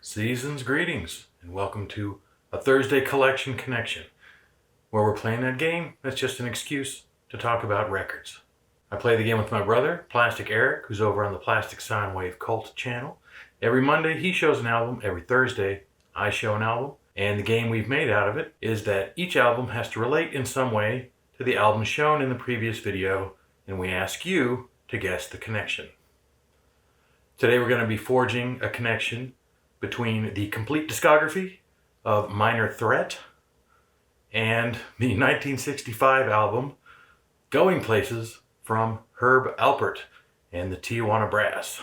Season's greetings, and welcome to a Thursday Collection Connection, where we're playing that game that's just an excuse to talk about records. I play the game with my brother, Plastic Eric, who's over on the Plastic Sine Wave Cult channel. Every Monday he shows an album, every Thursday I show an album, and the game we've made out of it is that each album has to relate in some way to the album shown in the previous video, and we ask you to guess the connection. Today we're going to be forging a connection between the complete discography of Minor Threat and the 1965 album Going Places from Herb Alpert and the Tijuana Brass.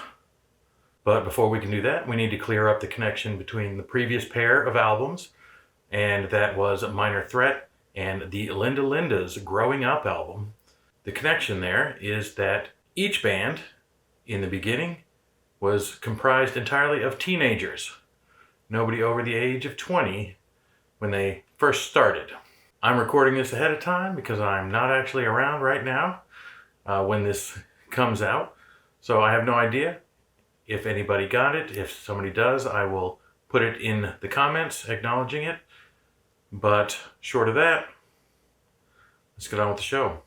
But before we can do that, we need to clear up the connection between the previous pair of albums, and that was Minor Threat and the Linda Linda's Growing Up album. The connection there is that each band in the beginning was comprised entirely of teenagers, nobody over the age of 20 when they first started. I'm recording this ahead of time because I'm not actually around right now when this comes out, so I have no idea if anybody got it. If somebody does, I will put it in the comments acknowledging it, but short of that, let's get on with the show.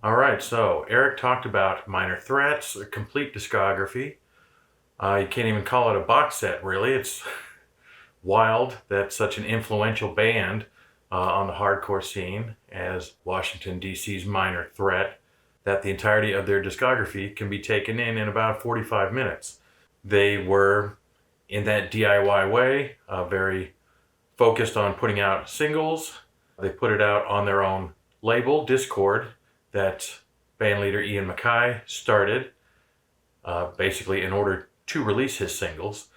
Alright, so Eric talked about Minor Threat's complete discography. You can't even call it a box set, really. It's wild that such an influential band on the hardcore scene as Washington, D.C.'s Minor Threat, that the entirety of their discography can be taken in about 45 minutes. They were, in that DIY way, very focused on putting out singles. They put it out on their own label, Discord, that bandleader Ian MacKaye started, basically in order to release his singles.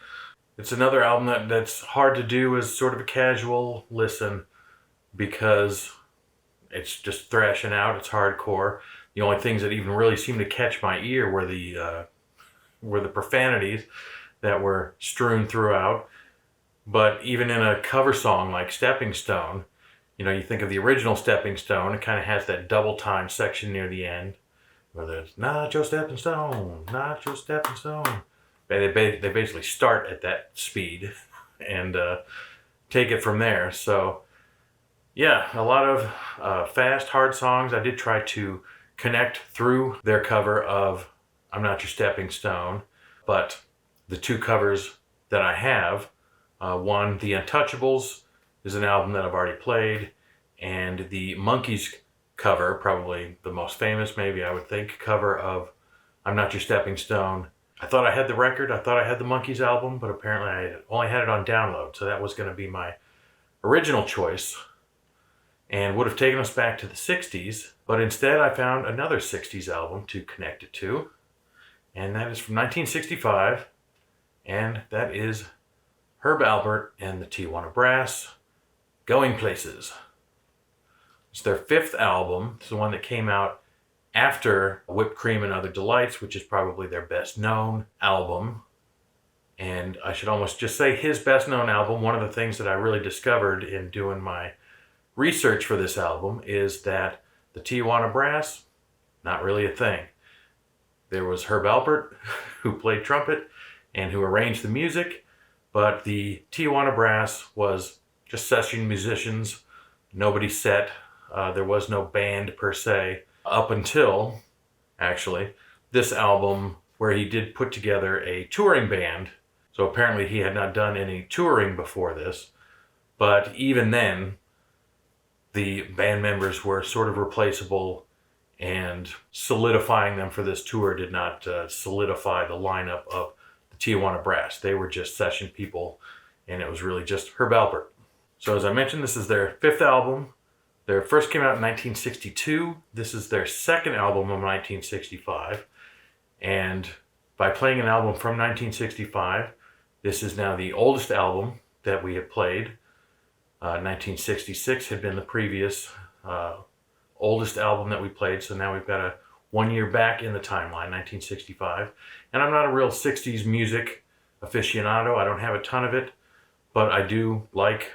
It's another album that's hard to do as sort of a casual listen because it's just thrashing out, it's hardcore. The only things that even really seemed to catch my ear were the profanities that were strewn throughout. But even in a cover song like Stepping Stone, you know, you think of the original Stepping Stone, it kind of has that double time section near the end where there's not your stepping stone, not your stepping stone. They basically start at that speed and take it from there. So yeah, a lot of fast, hard songs. I did try to connect through their cover of I'm Not Your Stepping Stone, but the two covers that I have, one, The Untouchables, is an album that I've already played, and the Monkees cover, probably the most famous, maybe I would think, cover of I'm Not Your Stepping Stone. I thought I had the record, I thought I had the Monkees album, but apparently I only had it on download, so that was going to be my original choice, and would have taken us back to the 60s, but instead I found another 60s album to connect it to, and that is from 1965, and that is Herb Alpert and the Tijuana Brass, Going Places. It's their fifth album. It's the one that came out after Whipped Cream and Other Delights, which is probably their best known album. And I should almost just say his best known album. One of the things that I really discovered in doing my research for this album is that the Tijuana Brass, not really a thing. There was Herb Alpert, who played trumpet and who arranged the music, but the Tijuana Brass was just session musicians. Nobody set. There was no band per se up until, actually, this album where he did put together a touring band. So apparently he had not done any touring before this. But even then, the band members were sort of replaceable, and solidifying them for this tour did not solidify the lineup of the Tijuana Brass. They were just session people, and it was really just Herb Alpert. So as I mentioned, this is their fifth album. Their first came out in 1962. This is their second album of 1965. And by playing an album from 1965, this is now the oldest album that we have played. 1966 had been the previous oldest album that we played, so now we've got a 1 year back in the timeline, 1965. And I'm not a real 60s music aficionado. I don't have a ton of it, but I do like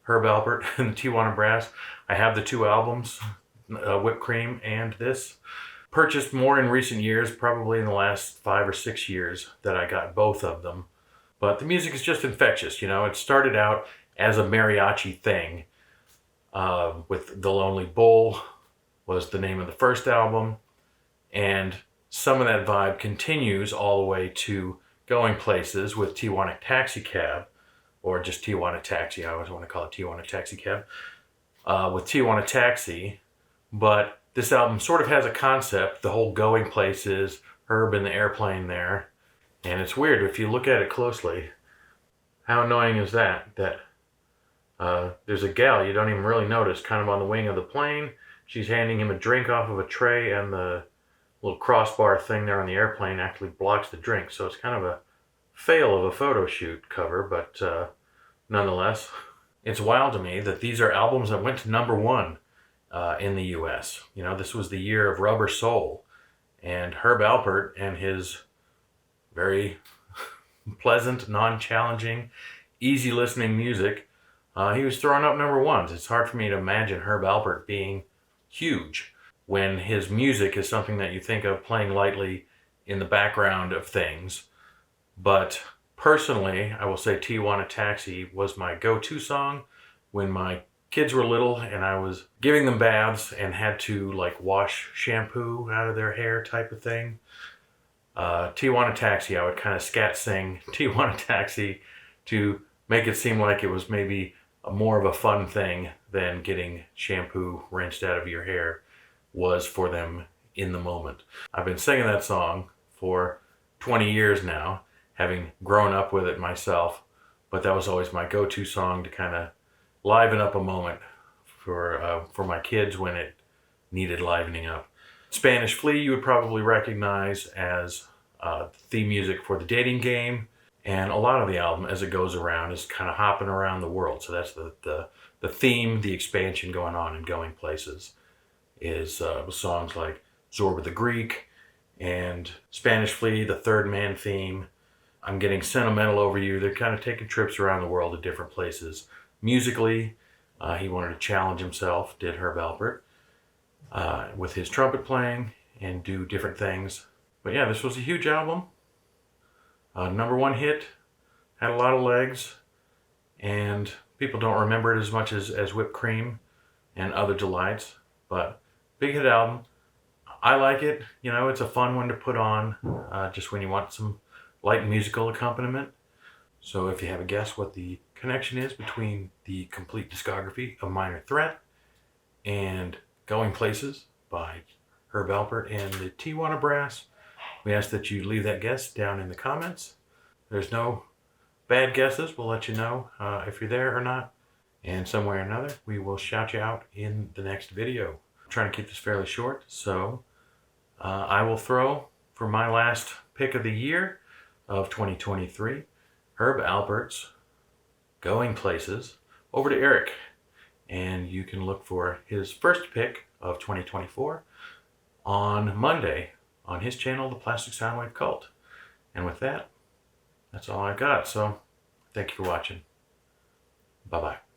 Herb Alpert and the Tijuana Brass. I have the two albums, Whipped Cream and this. Purchased more in recent years, probably in the last 5 or 6 years that I got both of them. But the music is just infectious, you know. It started out as a mariachi thing, with The Lonely Bull was the name of the first album, and some of that vibe continues all the way to Going Places with Tijuana Taxi Cab, or just Tijuana Taxi. I always want to call it Tijuana Taxi Cab, with Tijuana Taxi. But this album sort of has a concept, the whole Going Places, Herb in the airplane there. And it's weird if you look at it closely. How annoying is that? There's a gal you don't even really notice kind of on the wing of the plane. She's handing him a drink off of a tray, and the little crossbar thing there on the airplane actually blocks the drink. So it's kind of a fail of a photo shoot cover, but nonetheless, it's wild to me that these are albums that went to #1 in the US. You know, this was the year of Rubber Soul, and Herb Alpert and his very pleasant, non-challenging, easy listening music, he was throwing up #1s. It's hard for me to imagine Herb Alpert being huge when his music is something that you think of playing lightly in the background of things. But personally, I will say Tijuana Taxi was my go-to song when my kids were little and I was giving them baths and had to like wash shampoo out of their hair type of thing. Tijuana Taxi, I would kind of scat sing Tijuana Taxi to make it seem like it was maybe more of a fun thing than getting shampoo rinsed out of your hair was for them in the moment. I've been singing that song for 20 years now, having grown up with it myself, but that was always my go-to song to kind of liven up a moment for my kids when it needed livening up. Spanish Flea you would probably recognize as theme music for The Dating Game, and a lot of the album as it goes around is kind of hopping around the world. So that's the theme, the expansion going on in Going Places is songs like Zorba the Greek and Spanish Flea, the Third Man theme. I'm Getting Sentimental Over You. They're kind of taking trips around the world to different places. Musically, he wanted to challenge himself, did Herb Alpert, with his trumpet playing and do different things. But yeah, this was a huge album. #1 hit, had a lot of legs, and people don't remember it as much as Whipped Cream and Other Delights, but big hit album. I like it. You know, it's a fun one to put on just when you want some light musical accompaniment. So if you have a guess what the connection is between the complete discography of Minor Threat and Going Places by Herb Alpert and the Tijuana Brass, we ask that you leave that guess down in the comments. There's no bad guesses. We'll let you know if you're there or not. And some way or another, we will shout you out in the next video. I'm trying to keep this fairly short, so I will throw for my last pick of the year of 2023, Herb Alpert's Going Places, over to Eric. And you can look for his first pick of 2024 on Monday on his channel, The Plastic Soundwave Cult. And with that, that's all I got. So thank you for watching. Bye-bye.